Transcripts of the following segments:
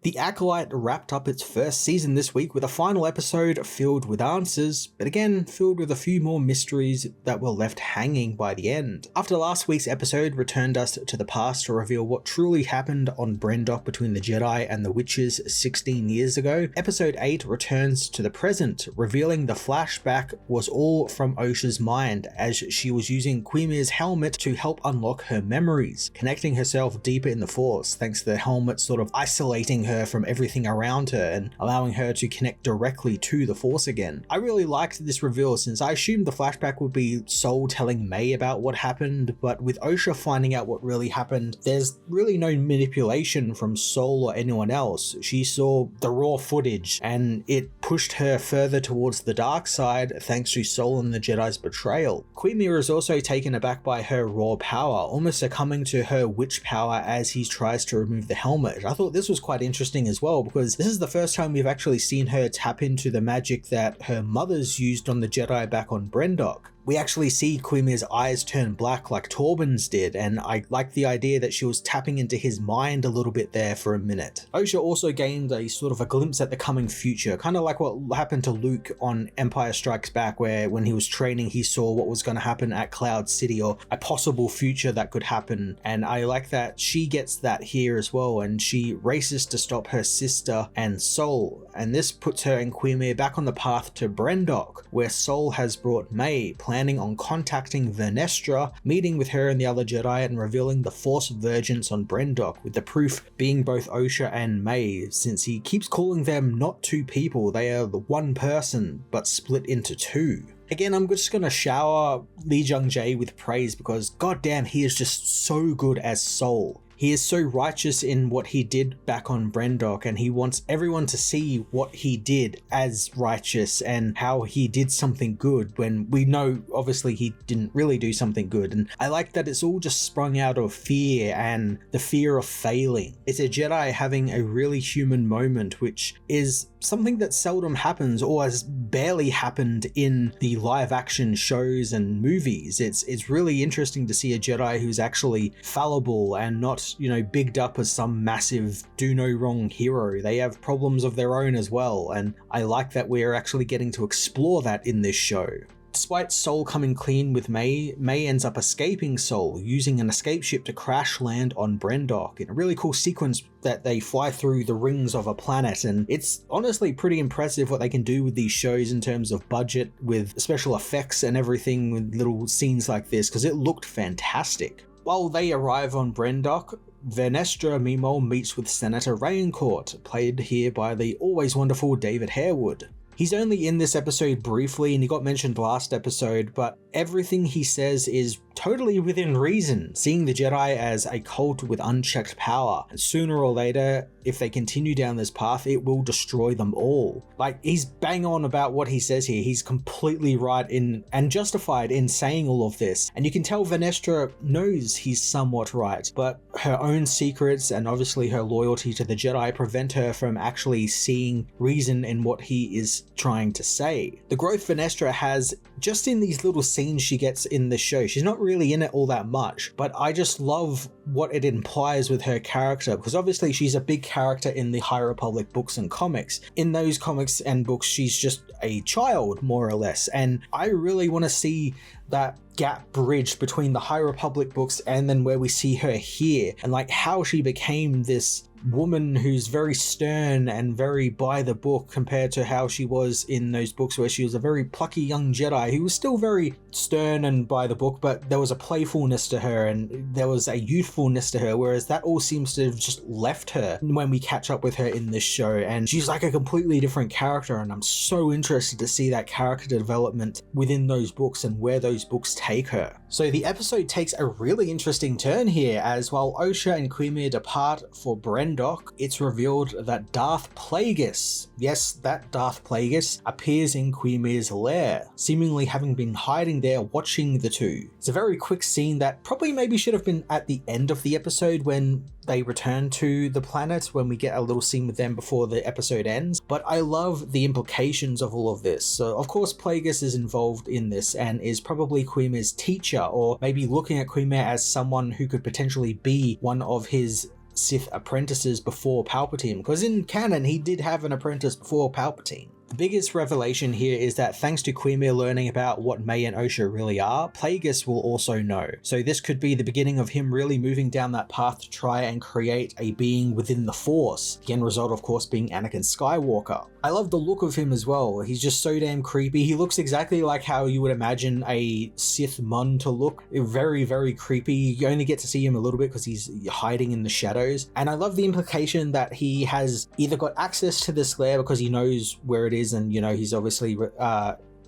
The Acolyte wrapped up its first season this week with a final episode filled with answers, but again filled with a few more mysteries that were left hanging by the end. After last week's episode returned us to the past to reveal what truly happened on Brendok between the Jedi and the Witches 16 years ago, episode 8 returns to the present, revealing the flashback was all from Osha's mind as she was using Quimi's helmet to help unlock her memories, connecting herself deeper in the Force thanks to the helmet sort of isolating her from everything around her and allowing her to connect directly to the Force again. I really liked this reveal since I assumed the flashback would be Sol telling May about what happened, but with Osha finding out what really happened, there's really no manipulation from Sol or anyone else. She saw the raw footage and it pushed her further towards the dark side thanks to Sol and the Jedi's betrayal. Quimir is also taken aback by her raw power, almost succumbing to her witch power as he tries to remove the helmet. I thought this was quite interesting as well because this is the first time we've actually seen her tap into the magic that her mothers used on the Jedi back on Brendok. We actually see Quimir's eyes turn black like Torben's did, and I like the idea that she was tapping into his mind a little bit there for a minute. Osha also gained a sort of a glimpse at the coming future, kind of like what happened to Luke on Empire Strikes Back, where when he was training he saw what was going to happen at Cloud City or a possible future that could happen, and I like that she gets that here as well, and she races to stop her sister and Sol, and this puts her and Quimir back on the path to Brendok, where Sol has brought May, planning on contacting Vernestra, meeting with her and the other Jedi and revealing the Force Vergence on Brendok, with the proof being both Osha and May, since he keeps calling them not two people, they are the one person, but split into two. Again, I'm just going to shower Lee Jung-jae with praise because goddamn, he is just so good as Sol. He is so righteous in what he did back on Brendok, and he wants everyone to see what he did as righteous and how he did something good when we know obviously he didn't really do something good. And I like that it's all just sprung out of fear and the fear of failing. It's a Jedi having a really human moment, which is something that seldom happens or has barely happened in the live action shows and movies. It's really interesting to see a Jedi who's actually fallible and not, bigged up as some massive do no wrong hero. They have problems of their own as well, and I like that we're actually getting to explore that in this show. Despite Sol coming clean with May ends up escaping Sol, using an escape ship to crash land on Brendok in a really cool sequence that they fly through the rings of a planet, and it's honestly pretty impressive what they can do with these shows in terms of budget with special effects and everything with little scenes like this, because it looked fantastic. While they arrive on Brendok, Vernestra meanwhile meets with Senator Raincourt, played here by the always wonderful David Harewood. He's only in this episode briefly and he got mentioned last episode, but everything he says is totally within reason, seeing the Jedi as a cult with unchecked power, and sooner or later, if they continue down this path, it will destroy them all. Like, he's bang on about what he says here. He's completely right in and justified in saying all of this, and you can tell Vernestra knows he's somewhat right, but her own secrets and obviously her loyalty to the Jedi prevent her from actually seeing reason in what he is trying to say. The growth Vernestra has just in these little scenes she gets in the show, she's not really in it all that much, but I just love what it implies with her character, because obviously she's a big character in the High Republic books and comics. In those comics and books, she's just a child, more or less, and I really want to see that gap bridged between the High Republic books and then where we see her here, and like how she became this woman who's very stern and very by the book compared to how she was in those books where she was a very plucky young Jedi who was still very stern and by the book, but there was a playfulness to her and there was a youthfulness to her, whereas that all seems to have just left her when we catch up with her in this show, and she's like a completely different character, and I'm so interested to see that character development within those books and where those books take her. So the episode takes a really interesting turn here, as while Osha and Quimir depart for Brendok, it's revealed that Darth Plagueis, yes, that Darth Plagueis, appears in Quimir's lair, seemingly having been hiding there watching the two. It's a very quick scene that probably maybe should have been at the end of the episode when they return to the planet, when we get a little scene with them before the episode ends, but I love the implications of all of this. So of course Plagueis is involved in this and is probably Quimir's teacher, or maybe looking at Quimir as someone who could potentially be one of his Sith apprentices before Palpatine, because in canon he did have an apprentice before Palpatine. The biggest revelation here is that thanks to Quimir learning about what May and Osha really are, Plagueis will also know. So this could be the beginning of him really moving down that path to try and create a being within the Force. The end result, of course, being Anakin Skywalker. I love the look of him as well. He's just so damn creepy. He looks exactly like how you would imagine a Sith Mun to look. Very, very creepy. You only get to see him a little bit because he's hiding in the shadows. And I love the implication that he has either got access to this lair because he knows where it is, and he's obviously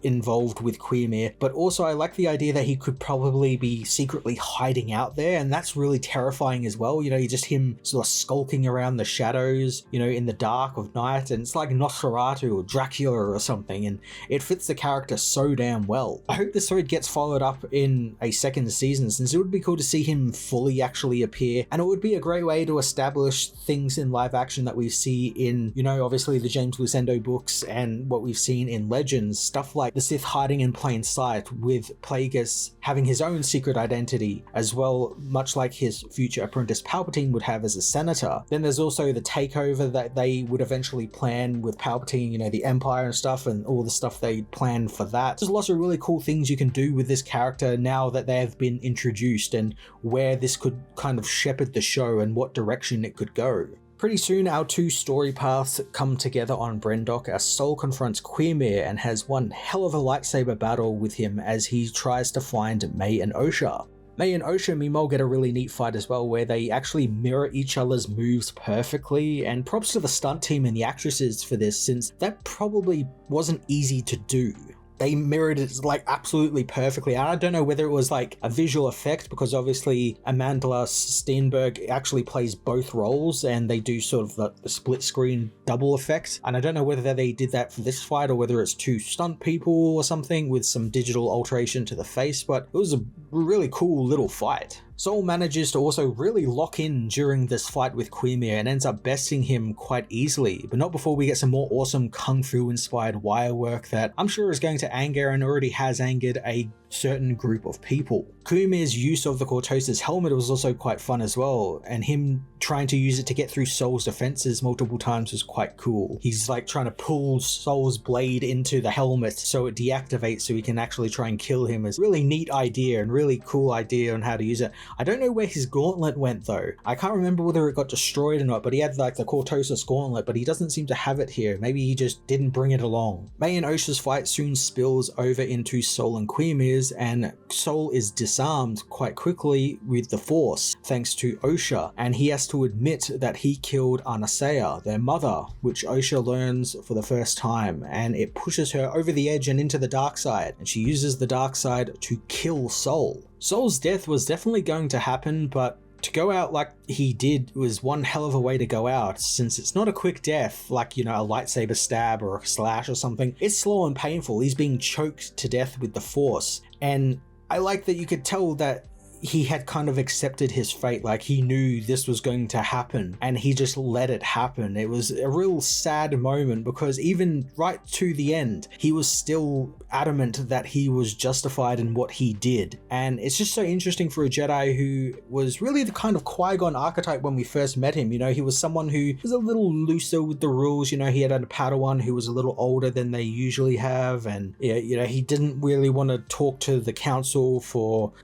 involved with Quimir, but also I like the idea that he could probably be secretly hiding out there, and that's really terrifying as well. Just him sort of skulking around the shadows, in the dark of night, and it's like Nosferatu or Dracula or something, and it fits the character so damn well. I hope this story gets followed up in a second season, since it would be cool to see him fully actually appear, and it would be a great way to establish things in live action that we see in, obviously the James Lucendo books and what we've seen in Legends, stuff like the Sith hiding in plain sight, with Plagueis having his own secret identity as well, much like his future apprentice Palpatine would have as a senator. Then there's also the takeover that they would eventually plan with Palpatine, the Empire and stuff, and all the stuff they plan for that. There's lots of really cool things you can do with this character now that they have been introduced, and where this could kind of shepherd the show and what direction it could go. Pretty soon our two story paths come together on Brendok as Sol confronts Quimir and has one hell of a lightsaber battle with him as he tries to find May and Osha. May and Osha meanwhile get a really neat fight as well, where they actually mirror each other's moves perfectly, and props to the stunt team and the actresses for this, since that probably wasn't easy to do. They mirrored it like absolutely perfectly. And I don't know whether it was like a visual effect, because obviously Amanda Steenberg actually plays both roles and they do sort of the split screen double effect. And I don't know whether they did that for this fight or whether it's two stunt people or something with some digital alteration to the face, but it was a really cool little fight. Sol manages to also really lock in during this fight with Quimir and ends up besting him quite easily, but not before we get some more awesome kung fu inspired wire work that I'm sure is going to anger and already has angered a certain group of people. Kumir's use of the Cortosis helmet was also quite fun as well, and him trying to use it to get through Sol's defenses multiple times was quite cool. He's like trying to pull Sol's blade into the helmet so it deactivates so he can actually try and kill him. Is a really neat idea and really cool idea on how to use it. I don't know where his gauntlet went though. I can't remember whether it got destroyed or not, but he had like the Cortosis gauntlet, but he doesn't seem to have it here. Maybe he just didn't bring it along. May and Osha's fight soon spills over into Sol and Quimir's, and Sol is disarmed quite quickly with the Force thanks to Osha, and he has to admit that he killed Anasea, their mother, which Osha learns for the first time, and it pushes her over the edge and into the dark side, and she uses the dark side to kill Sol. Sol's death was definitely going to happen, but to go out like he did was one hell of a way to go out, since it's not a quick death like, a lightsaber stab or a slash or something. It's slow and painful. He's being choked to death with the Force, and I like that you could tell that he had kind of accepted his fate, like he knew this was going to happen and he just let it happen. It was a real sad moment, because even right to the end, he was still adamant that he was justified in what he did. And it's just so interesting for a Jedi who was really the kind of Qui-Gon archetype when we first met him. He was someone who was a little looser with the rules. He had a Padawan who was a little older than they usually have, and he didn't really want to talk to the council for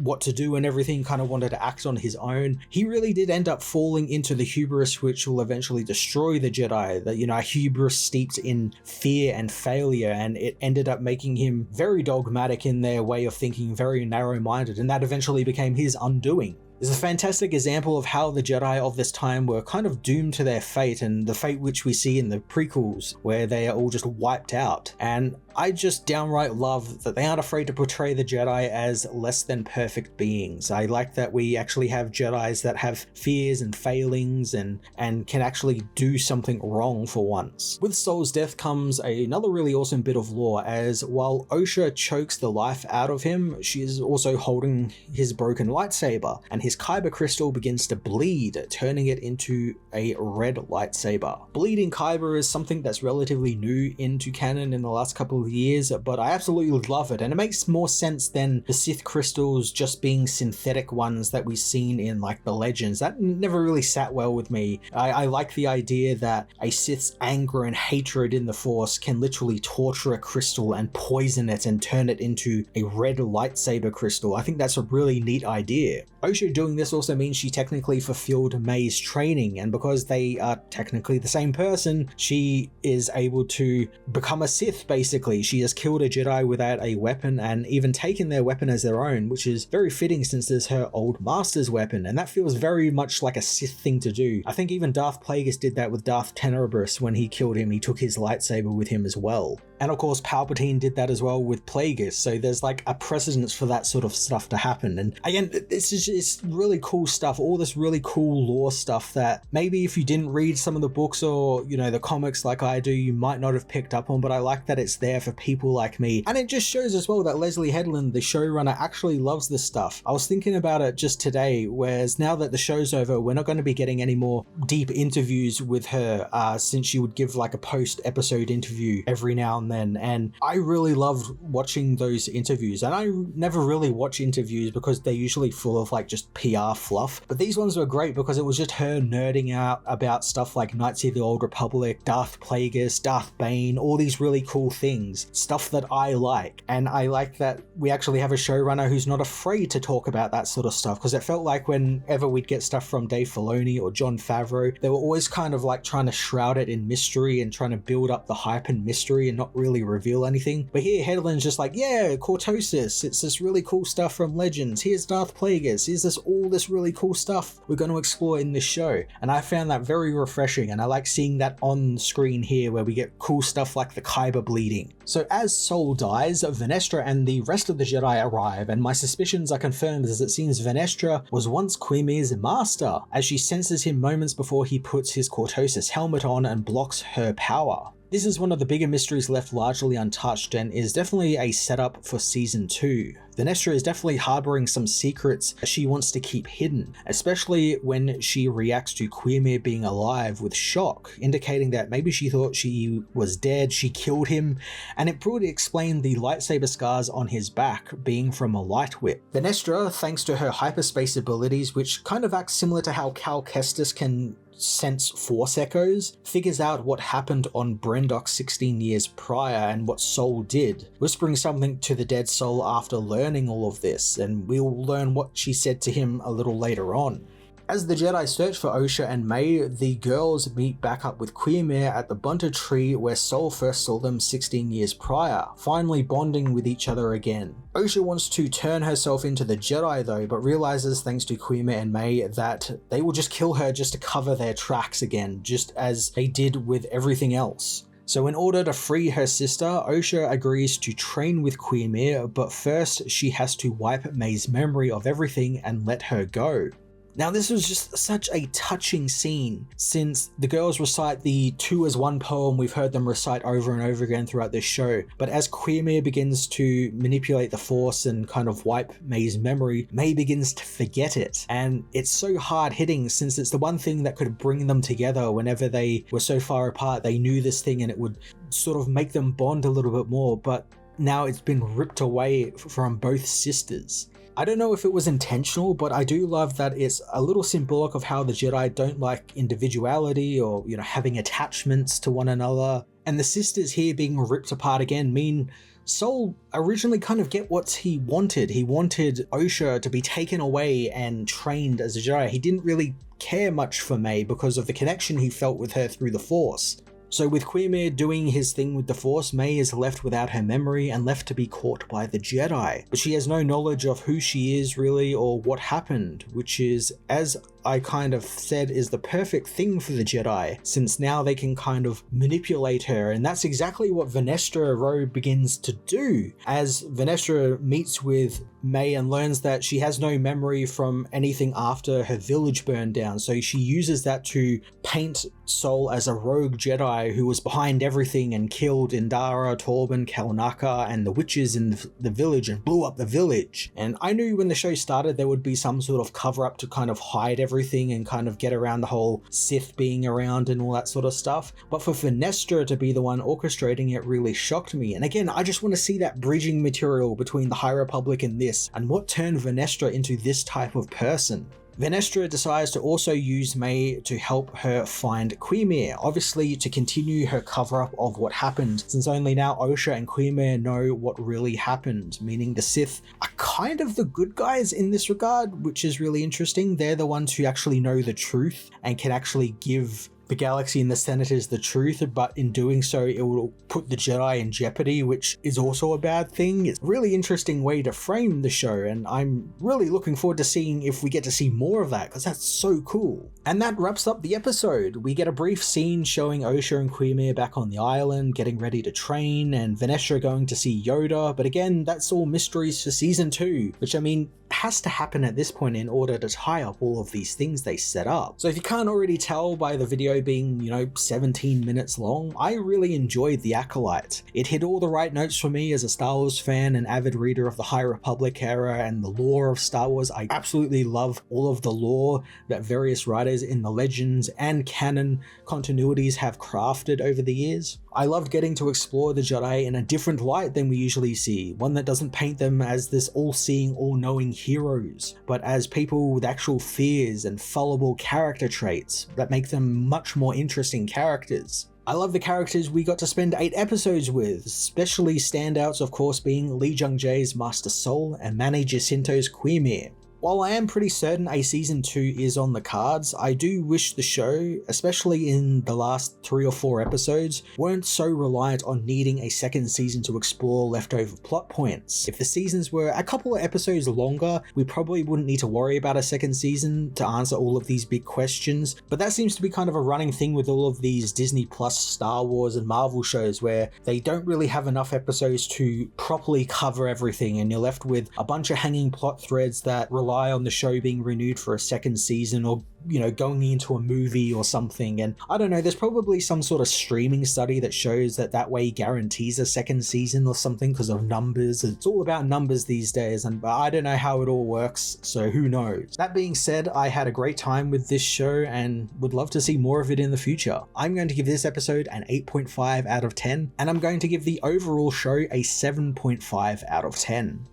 what to do and everything, kind of wanted to act on his own. He really did end up falling into the hubris which will eventually destroy the Jedi, that a hubris steeped in fear and failure, and it ended up making him very dogmatic in their way of thinking, very narrow-minded, and that eventually became his undoing. Is a fantastic example of how the Jedi of this time were kind of doomed to their fate, and the fate which we see in the prequels where they are all just wiped out. And I just downright love that they aren't afraid to portray the Jedi as less than perfect beings. I like that we actually have Jedis that have fears and failings and can actually do something wrong for once. With Sol's death comes another really awesome bit of lore, as while Osha chokes the life out of him, she is also holding his broken lightsaber, and his May's kyber crystal begins to bleed, turning it into a red lightsaber. Bleeding kyber is something that's relatively new into canon in the last couple of years, but I absolutely love it, and it makes more sense than the Sith crystals just being synthetic ones that we've seen in like the Legends. That never really sat well with me. I like the idea that a Sith's anger and hatred in the Force can literally torture a crystal and poison it and turn it into a red lightsaber crystal. I think that's a really neat idea. Osha doing this also means she technically fulfilled May's training, and because they are technically the same person, she is able to become a Sith basically. She has killed a Jedi without a weapon and even taken their weapon as their own, which is very fitting since it's her old master's weapon, and that feels very much like a Sith thing to do. I think even Darth Plagueis did that with Darth Tenebrous when he killed him. He took his lightsaber with him as well. And of course Palpatine did that as well with Plagueis, so there's like a precedence for that sort of stuff to happen. And again, it's really cool stuff, all this really cool lore stuff that maybe if you didn't read some of the books or, you know, the comics like I do, you might not have picked up on, but I like that it's there for people like me. And it just shows as well that Leslie Headland, the showrunner, actually loves this stuff. I was thinking about it just today, whereas now that the show's over, we're not going to be getting any more deep interviews with her, since she would give like a post-episode interview every now and then, and I really loved watching those interviews. And I never really watch interviews because they're usually full of like just PR fluff, but these ones were great because it was just her nerding out about stuff like Knights of the Old Republic, Darth Plagueis, Darth Bane, all these really cool things, stuff that I like. And I like that we actually have a showrunner who's not afraid to talk about that sort of stuff, because it felt like whenever we'd get stuff from Dave Filoni or Jon Favreau, they were always kind of like trying to shroud it in mystery and trying to build up the hype and mystery and not really reveal anything. But here Headland's just like, yeah, Cortosis, it's this really cool stuff from Legends, here's Darth Plagueis, here's all this really cool stuff we're going to explore in this show. And I found that very refreshing, and I like seeing that on screen here where we get cool stuff like the kyber bleeding. So as Sol dies, Venestra and the rest of the Jedi arrive, and my suspicions are confirmed as it seems Venestra was once Quimir's master, as she senses him moments before he puts his Cortosis helmet on and blocks her power. This is one of the bigger mysteries left largely untouched and is definitely a setup for season 2. Venestra is definitely harboring some secrets she wants to keep hidden, especially when she reacts to Quimir being alive with shock, indicating that maybe she thought she was dead, she killed him, and it probably explained the lightsaber scars on his back being from a light whip. Venestra, thanks to her hyperspace abilities, which kind of act similar to how Cal Kestis can sense force echoes, figures out what happened on Brendok 16 years prior and what Sol did, whispering something to the dead Sol after learning all of this, and we'll learn what she said to him a little later on. As the Jedi search for Osha and May, the girls meet back up with Quimir at the Bunta Tree where Sol first saw them 16 years prior, finally bonding with each other again. Osha wants to turn herself into the Jedi though, but realizes thanks to Quimir and May that they will just kill her just to cover their tracks again, just as they did with everything else. So in order to free her sister, Osha agrees to train with Quimir, but first she has to wipe May's memory of everything and let her go. Now this was just such a touching scene, since the girls recite the 2 as 1 poem we've heard them recite over and over again throughout this show, but as Quimir begins to manipulate the Force and kind of wipe May's memory, May begins to forget it, and it's so hard hitting since it's the one thing that could bring them together whenever they were so far apart. They knew this thing and it would sort of make them bond a little bit more, but now it's been ripped away from both sisters. I don't know if it was intentional, but I do love that it's a little symbolic of how the Jedi don't like individuality or, you know, having attachments to one another. And the sisters here being ripped apart again mean Sol originally kind of get what he wanted. He wanted Osha to be taken away and trained as a Jedi. He didn't really care much for May because of the connection he felt with her through the Force. So with Quimir doing his thing with the Force, May is left without her memory and left to be caught by the Jedi. But she has no knowledge of who she is really or what happened, which is, as I kind of said, is the perfect thing for the Jedi, since now they can kind of manipulate her, and that's exactly what Venestra Rho begins to do. As Venestra meets with May and learns that she has no memory from anything after her village burned down, so she uses that to paint Sol as a rogue Jedi who was behind everything and killed Indara, Torben, Kalnaka, and the witches in the village and blew up the village. And I knew when the show started there would be some sort of cover-up to kind of hide everything and kind of get around the whole Sith being around and all that sort of stuff, but for Venestra to be the one orchestrating it really shocked me. And again, I just want to see that bridging material between the High Republic and this, and what turned Venestra into this type of person. Venestra decides to also use May to help her find Quimir, obviously to continue her cover-up of what happened, since only now Osha and Quimir know what really happened, meaning the Sith are kind of the good guys in this regard, which is really interesting. They're the ones who actually know the truth and can actually give the galaxy and the senators the truth, but in doing so it will put the Jedi in jeopardy, which is also a bad thing. It's a really interesting way to frame the show, and I'm really looking forward to seeing if we get to see more of that, because that's so cool. And that wraps up the episode. We get a brief scene showing Osha and Quimir back on the island, getting ready to train, and Venestra going to see Yoda, but again, that's all mysteries for season 2, which I mean, has to happen at this point in order to tie up all of these things they set up. So if you can't already tell by the video being, 17 minutes long, I really enjoyed the ACOLYTE. It hit all the right notes for me as a Star Wars fan and avid reader of the High Republic era and the lore of Star Wars. I absolutely love all of the lore that various writers in the Legends and canon continuities have crafted over the years. I loved getting to explore the Jedi in a different light than we usually see, one that doesn't paint them as this all-seeing, all-knowing heroes, but as people with actual fears and fallible character traits that make them much more interesting characters. I love the characters we got to spend 8 episodes with, especially standouts of course being Lee Jung-jae's Master Sol and Manny Jacinto's Quimir. While I am pretty certain a season 2 is on the cards, I do wish the show, especially in the last 3 or 4 episodes, weren't so reliant on needing a second season to explore leftover plot points. If the seasons were a couple of episodes longer, we probably wouldn't need to worry about a second season to answer all of these big questions, but that seems to be kind of a running thing with all of these Disney Plus, Star Wars and Marvel shows, where they don't really have enough episodes to properly cover everything, and you're left with a bunch of hanging plot threads that rely on the show being renewed for a second season, or going into a movie or something. And I don't know, there's probably some sort of streaming study that shows that way guarantees a second season or something because of numbers. It's all about numbers these days, and I don't know how it all works, so who knows. That being said, I had a great time with this show and would love to see more of it in the future. I'm going to give this episode an 8.5 out of 10, and I'm going to give the overall show a 7.5 out of 10.